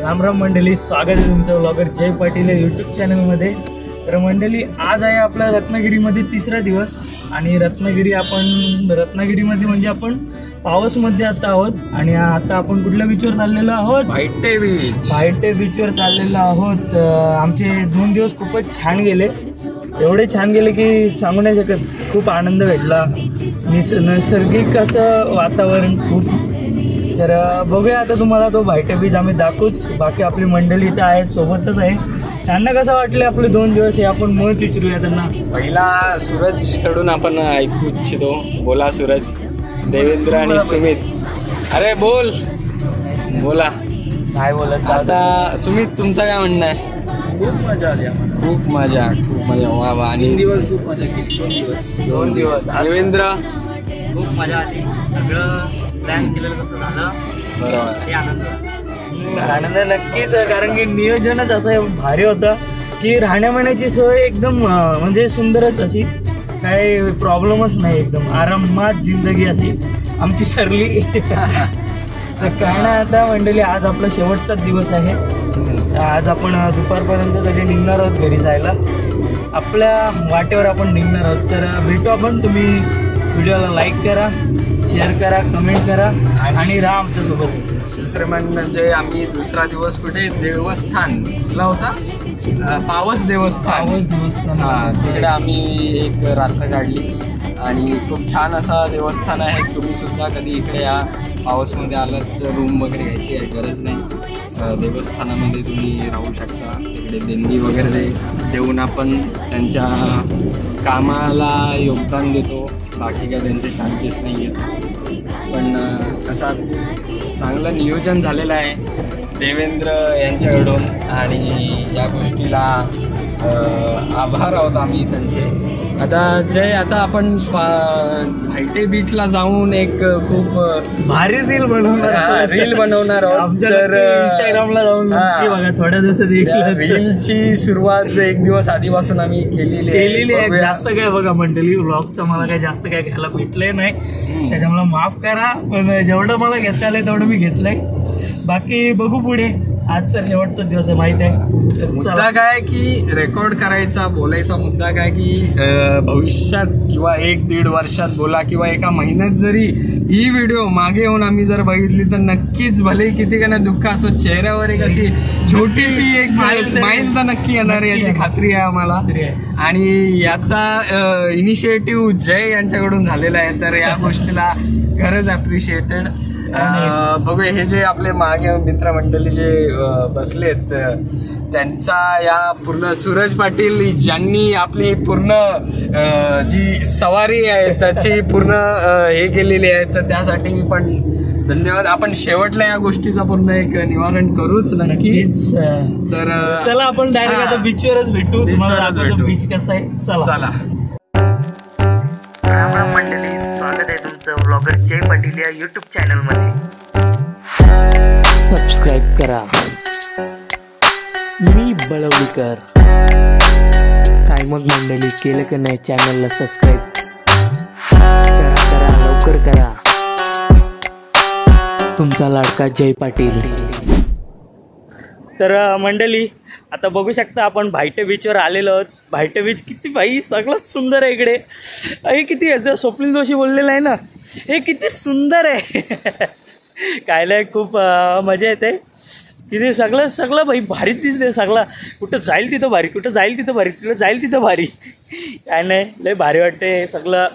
राम राम मंडळी, स्वागत आहे तुमचं ब्लॉगर जय पाटील या यूट्यूब चॅनलमध्ये। तर मंडळी, आज आहे आपला रत्नागिरीमध्ये तिसरा दिवस आणि रत्नागिरीमध्ये म्हणजे आपण पावसमध्ये आता आहोत आणि आता आपण कुठल्या बीचवर चाललेलो आहोत? भायटे बीचवर चाललेलो आहोत। आमचे 2 दिवस खूपच छान गेले, एवढे छान गेले की सांगू नाही शकत। खूप आनंद भेटला, नैसर्गिक असं वातावरण खूप। तर बघूया आता तुम्हाला तो भायटे बीच आम्ही दाखवूच। बाकी आपली मंडळी इथं आहे, सोबतच आहे। त्यांना कसं वाटले आपले 2 दिवस हे आपण मत विचारूया त्यांना। पहिला सूरज कडून आपण ऐकू इच्छितो। बोला सूरज, देवेंद्र आणि सुमित। अरे बोला काय बोलत आता सुमित, तुमचं काय म्हणणं आहे? खूप मजा आली आम्हाला, खूप मजा वा वा। आणि 3 दिवस खूप मजा केली। 2 दिवस देवेंद्र, खूप मजा आली। सगळं प्लॅन केलेलं कसं झालं, बरोबर आनंद नक्कीच। कारण की नियोजनच असं भारी होतं की राहण्यामाण्याची सोय एकदम म्हणजे सुंदरच अशी, काही प्रॉब्लेमच नाही, एकदम आरामात जिंदगी अशी आमची सरली। तर काय ना आता मंडळी, आज आपला शेवटचा दिवस आहे। आज आपण दुपारपर्यंत तरी निघणार आहोत घरी जायला, आपल्या वाटेवर आपण निघणार आहोत। तर भेटू आपण। तुम्ही व्हिडिओला लाईक करा, शेअर करा, कमेंट करा आणि राहा आमच्यासोबत। दुसरे म्हणजे आम्ही दुसरा दिवस कुठे देवस्थानला होता, पावस देवस्थान। हां, तिकडे आम्ही एक रात्र काढली आणि खूप छान असा देवस्थान आहे। तुम्ही सुद्धा कधी इकडे या, पावसमध्ये आलात तर रूम वगैरे घ्यायची गरज नाही। देवस्थानामध्ये तुम्ही राहू शकता। तिकडे देणगी वगैरे देऊन आपण त्यांच्या कामाला योगदान देतो, बाकी काय त्यांचे चार्जेस नाही आहेत। पण असा चांगलं नियोजन झालेलं आहे देवेंद्र यांच्याकडून आणि या गोष्टीला आभार आहोत आम्ही त्यांचे। आता आपण भायटे बीचला जाऊन एक खूप भारी रील बनवणार आहोत। तर इंस्टाग्रामला जाऊन बघा, थोड्या दिवसात रीलची सुरुवात 1 दिवस आधीपासून आम्ही केलेली आहे। जास्त काय बघा मंडळी, व्लॉगचं मला काय जास्त काय घ्यायला भेटलंय नाही, त्याच्यामुळे माफ करा। पण जेवढं मला घेता आलंय तेवढं मी घेतलंय, बाकी बघू पुढे। आज तर शेवटचा दिवस आहे, माहित आहे। मुद्दा काय की रेकॉर्ड करायचा, बोलायचा मुद्दा काय की भविष्यात किंवा 1-1.5 वर्षात बोला किंवा एका महिन्यात जरी ही व्हिडिओ मागे येऊन आम्ही जर बघितली तर नक्कीच, भले किती का दुःख असो, चेहऱ्यावर एक अशी छोटीशी एक स्माइल तर नक्की येणार आहे, याची खात्री आहे आम्हाला। आणि याचा इनिशिएटिव्ह जय यांच्याकडून झालेला आहे, तर या गोष्टीला खरंच अप्रिशिएटेड। बघूया, हे जे आपले मागे मित्रमंडळी जे बसलेत, त्यांचा या पूर्ण सूरज पाटील ज्यांनी आपली पूर्ण जी सवारी आहे त्याची पूर्ण हे केलेली आहे, तर त्यासाठी पण धन्यवाद। आपण शेवटला या गोष्टीचं पूर्ण एक निवारण करूच नक्कीच। तर चला आपण डायरेक्ट आता बीचवरच भेटू, बीच कसा आहे चला। मंडळी, स्वागत आहे तुमचं ब्लॉगर जय पाटील या यूट्यूब चॅनलमध्ये। सबस्क्राईब करा, मी बळवलीकर। काय मग मंडळी, केलं का नाही चॅनलला सबस्क्राईब? करा लवकर करा। तुमचा लाडका जय पाटील। तर मंडळी, आता बघू शकता आपण भायटे बीचवर आलेलो आहोत। भायटे बीच किती भाई सगळंच सुंदर आहे इकडे। हे किती स्वप्नील जोशी बोललेलं आहे ना, हे किती सुंदर आहे। काय नाही, खूप मजा येते तिथे। सगळं भाई भारीच दिसते सगळं। कुठं जाईल तिथं भारी, कुठं जाईल तिथं भारी, कुठं जाईल तिथं भारी। काय नाही, लय भारी वाटते, सगळं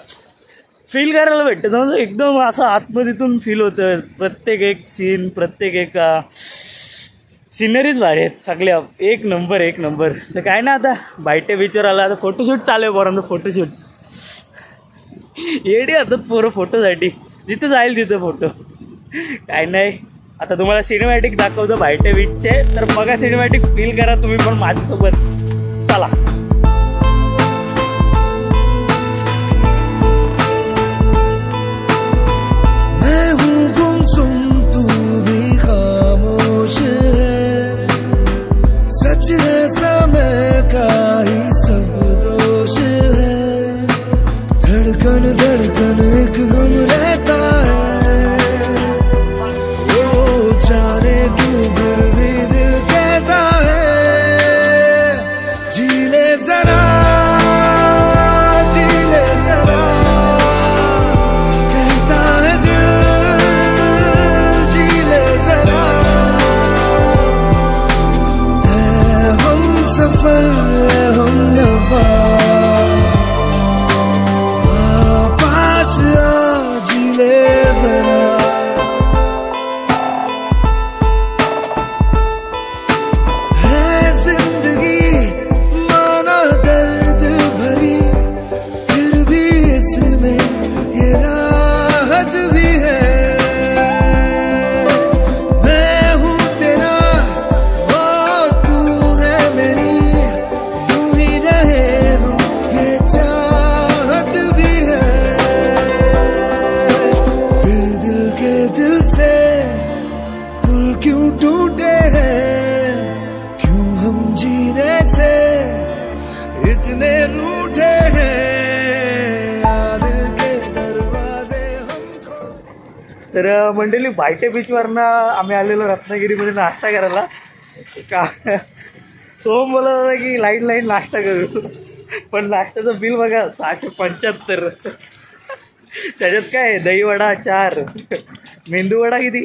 फील करायला भेटतं, एकदम असं आतमधून फील होतं। प्रत्येक एक सीन, प्रत्येक एक सिनरीज भारी आहेत सगळ्या, एक नंबर। तर काय ना, आता भायटे बीचवर आला, आता फोटोशूट चालू आहे पोरांचं। फोटोशूट येडी होतात पोरं फोटोसाठी, जिथं जाईल तिथं फोटो। काय नाही, आता तुम्हाला सिनेमॅटिक दाखवतो भायटे बीचचे, तर बघा सिनेमॅटिक, फील करा तुम्ही पण माझ्यासोबत, चला। धड़कन एक गम रहता है, वो जाने क्यों फिर भी तर मंडळी भायटे बीचवरनं आम्ही आलेलो रत्नागिरीमध्ये नाश्ता करायला. का सोहम बोलत होता की लाईन नाश्ता करू, पण नाश्त्याचं बिल बघा 675. त्याच्यात काय दहीवडा 4, मेंदूवडा किती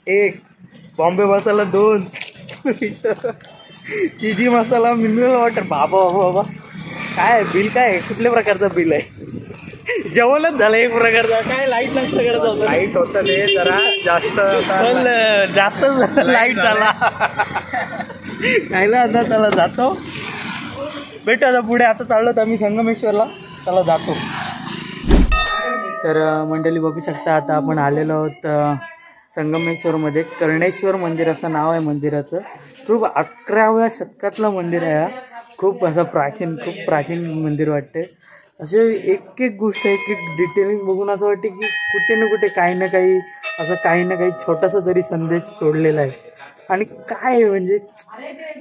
1, बॉम्बे मसाला 2, चिजी मसाला, मिनरल वॉटर. बाबा बाबा बाबा काय बिल, काय कुठल्या प्रकारचं बिल आहे? जेवणच झालं एक प्रकारचा. काय लाईट नाश्ता करायचा होता? लाईट होतं ते जरा जास्त जास्त लाईट झाला. खायला आता त्याला जातो, भेटू आता पुढे. आता चाललो तर आम्ही संगमेश्वरला, त्याला जातो. तर मंडळी बघू शकता आता आपण आलेलो आहोत संगमेश्वरमध्ये. कर्णेश्वर मंदिर असं नाव आहे मंदिराचं. खूप 11व्या शतकातलं मंदिर आहे हा. खूप असं खूप प्राचीन मंदिर वाटते. असे एक एक गोष्ट, एक एक डिटेलिंग बघून असं वाटते की कुठे ना कुठे काही ना काही छोटासा तरी संदेश सोडलेला आहे. आणि काय म्हणजे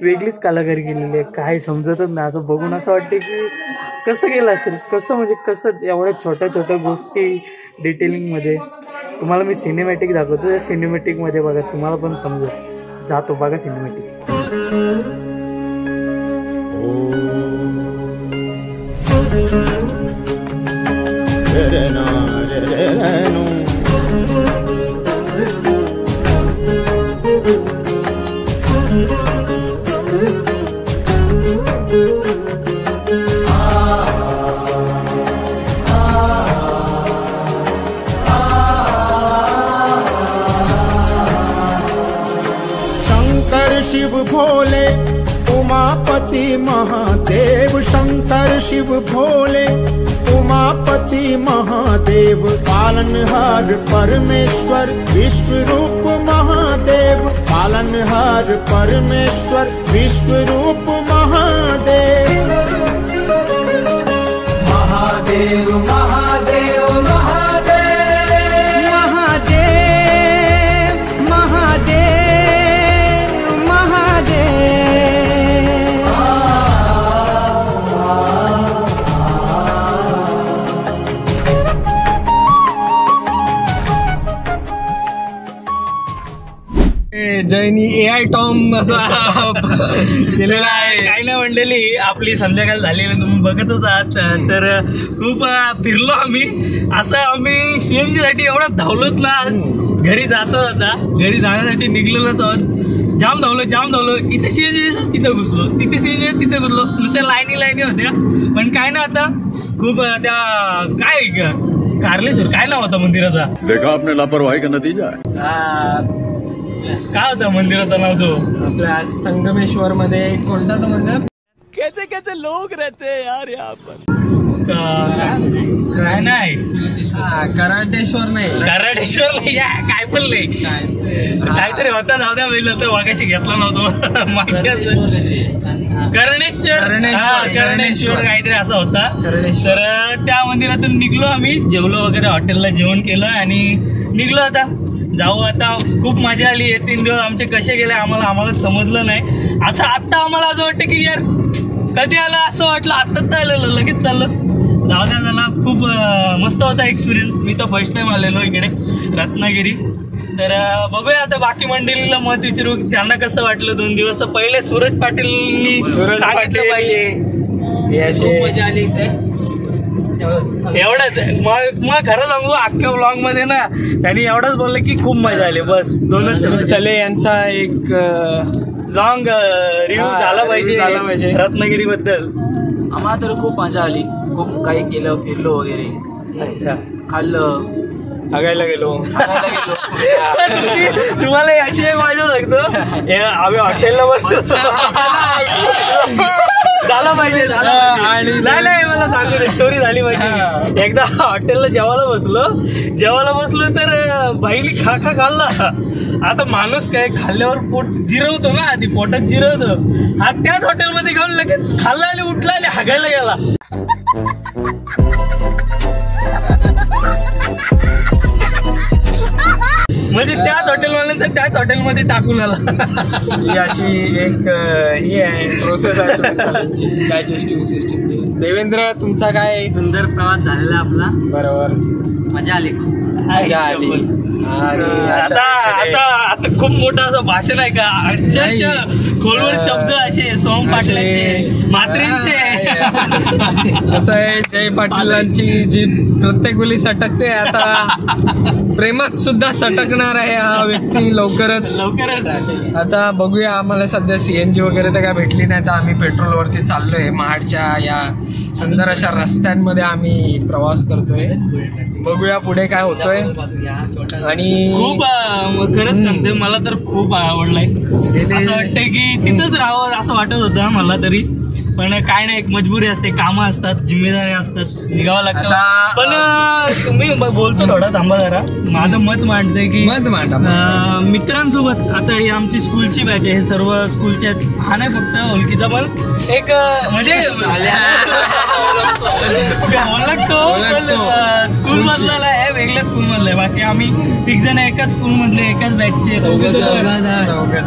वेगळीच कलाकारी केलेली आहे, काय समजतच नाही. असं बघून असं वाटते की कसं केलं असेल, कसं एवढ्या छोट्या गोष्टी डिटेलिंगमध्ये. तुम्हाला मी सिनेमॅटिक दाखवतो, त्या सिनेमॅटिकमध्ये बघा, तुम्हाला पण समजेल. जातो बघा सिनेमॅटिक. शंकर शिव भोले उमापति महादेव, शंकर शिव भोले उमापति महादेव, पालनहार परमेश्वर विश्वरूप महादेव, पालनहार परमेश्वर विश्वरूप महादेव। महादेव महादेव जैनी AI टॉम असा केलेला आहे. काय नाही मंडळी, आपली संध्याकाळ झालेली तुम्ही बघतच आहात. तर खूप फिरलो आम्ही. असं आम्ही CNG साठी एवढं धावलोच ना. घरी जातो आता, घरी जाण्यासाठी निघलेलोच आहोत. जाम धावलो. इथे CNG तिथं घुसलो, तिथे CNG तिथे घुसलो. नुसत्या लाईनी होत्या. पण काय ना आता खूप त्या काय कार्लेश्वर काय नाव होतं मंदिराचा? देखा आपने लापरवाही का नतीजा है. काय होतं मंदिराचं नाव? तो आपल्या संगमेश्वर मध्ये कोणता तो मंदिर? कैसे लोग रहते हैं यार यहाँ पर. काय नाही, कराटेश्वर नाही, कराटेश्वर नाही, काय पण नाही, काहीतरी होता. जाऊ द्या, पहिलं तर वागाशी घेतला नव्हतो. करणेश्वर काहीतरी असा होता. तर त्या मंदिरातून निघलो आम्ही, जेवलो वगैरे, हॉटेलला जेवण केलं आणि निघलो. आता जाऊ. आता खूप मजा आली. 3 दिवस आमचे कसे गेले आम्हाला समजलं नाही. असं आत्ता आम्हाला असं वाटतं की यार कधी आलं, असं वाटलं आत्ताच आलेलं, लगेच चाललं. जाऊ द्या झाला. खूप मस्त होता एक्सपिरियन्स. मी तर फर्स्ट टाइम आलेलो इकडे रत्नागिरी. तर बघूया आता बाकी मंडळीला मत विचारू त्यांना कसं वाटलं 2 दिवस. तर पहिले सूरज पाटीलनी सांगितलं पाहिजे. मजा आली इथे. एवढंच मग खरं सांगू, अख्ख्या ब्लॉग मध्ये ना त्यांनी एवढंच बोललं की खूप मजा आली. बस 2च शब्द. तले यांचा एक लॉंग रिव्ह्यू झाला पाहिजे रत्नागिरी बद्दल. आम्हाला तर खूप मजा आली. खूप काही केलं, फिरलो वगैरे, अच्छा, खाल्लं, बघायला गेलो. तुम्हाला याची एक मजा सांगतो. आम्ही हॉटेलला बसलो, झाला पाहिजे. आणि नाही मला सांगतो, स्टोरी झाली पाहिजे. एकदा हॉटेलला जेवायला बसलो तर बाईली खा खाल्ला. आता माणूस काय खाल्ल्यावर पोट जिरवतो ना, आधी पोटात जिरवतो. हा त्याच हॉटेलमध्ये घेऊन लगेच खाल्ला आणि उठला आणि हागायला गेला. म्हणजे त्याच हॉटेलवाल्यांचं त्याच हॉटेलमध्ये टाकून आला. ही अशी एक ही आहे प्रोसेस आहे सुमितलांची डायजेस्टिव्ह सिस्टीमची. देवेंद्र तुमचा काय सुंदर प्रवास झालेला आपला, बरोबर मजा आली. मजा आली. आणि आता आता आता खूप मोठं असं भाषण आहे का, अक्षरशः खोलवर शब्द असे सोम पाटलांचे म्हात्रेंचे. कसं आहे जय पाटीलांची जी प्रत्येक वेळी सटकते, आता प्रेमात सुद्धा सटकणार आहे हा व्यक्ती लवकरच. आता बघूया. आम्हाला सध्या CNG वगैरे तर काय भेटली नाही, तर आम्ही पेट्रोलवरती चाललोय. महाडच्या या सुंदर अशा रस्त्यांमध्ये आम्ही प्रवास करतोय. बघूया पुढे काय होतोय. आणि खूप खरंच सांगते, मला तर खूप आवडलंय. असं वाटतंय की तिथंच राहावं असं वाटत होतं मला तरी, पण काय नाही, एक मजबुरी असते, कामं असतात, जिम्मेदारी असतात, निघावं लागतं. पण मी बोलतो थोडा थांबा जरा. माझं मत मांडतंय की मत मांडा. मित्रांसोबत, आता ही आमची स्कूलची बॅच आहे, हे सर्व स्कूलचे आहेत. हा नाही फक्त ओळखीचा, पण एक म्हणजे स्कूल मधला आहे, वेगळ्या स्कूल मधला आहे. बाकी आम्ही 3 जण एकाच स्कूल मधले, एकाच बॅचचे.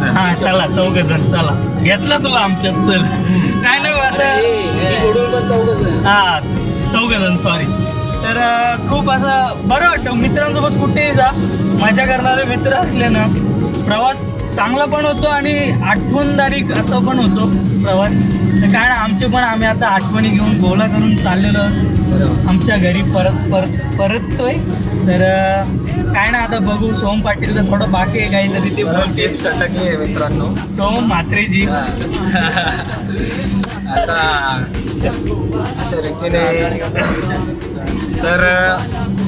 हा चला 4 जण, चला घेतला तुला आमच्यात. चल काय नाही हा 4 जण, सॉरी. तर खूप असं बरं वाटतं मित्रांसोबत. कुठेही जा, मजा करणारे मित्र असले ना, प्रवास चांगला पण होतो आणि आठवणदायक असं पण होतो प्रवास. तर काय ना, आमचे पण आम्ही आता आठवणी घेऊन गोळा करून चाललेलो आमच्या घरी परततोय. तर काय ना, आता बघू. सोम पाटीलचं थोडं बाकी आहे काहीतरी, ते बोलचे सटकली आहे मित्रांनो, सोम म्हात्रेजी. आता अशा रीतीने तर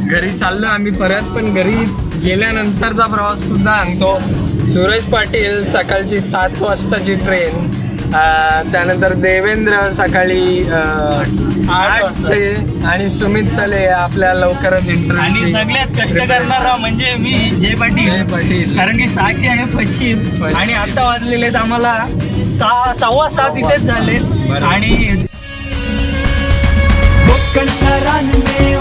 घरी चाललो आम्ही परत. पण घरी गेल्यानंतरचा प्रवास सुद्धा सांगतो. सुरेश पाटील सकाळची 7 वाजताची ट्रेन, त्यानंतर देवेंद्र सकाळी 8चे, आणि सुमित तले आपल्या लवकरच इंटरव्ह्यू. आणि सगळ्यात कष्ट करणारा म्हणजे मी, जय पाटील. कारण की 6ची आहे पश्चिम, आणि आता वाजलेले आहेत आम्हाला 6:15 इथेच झाले. आणि सरांनी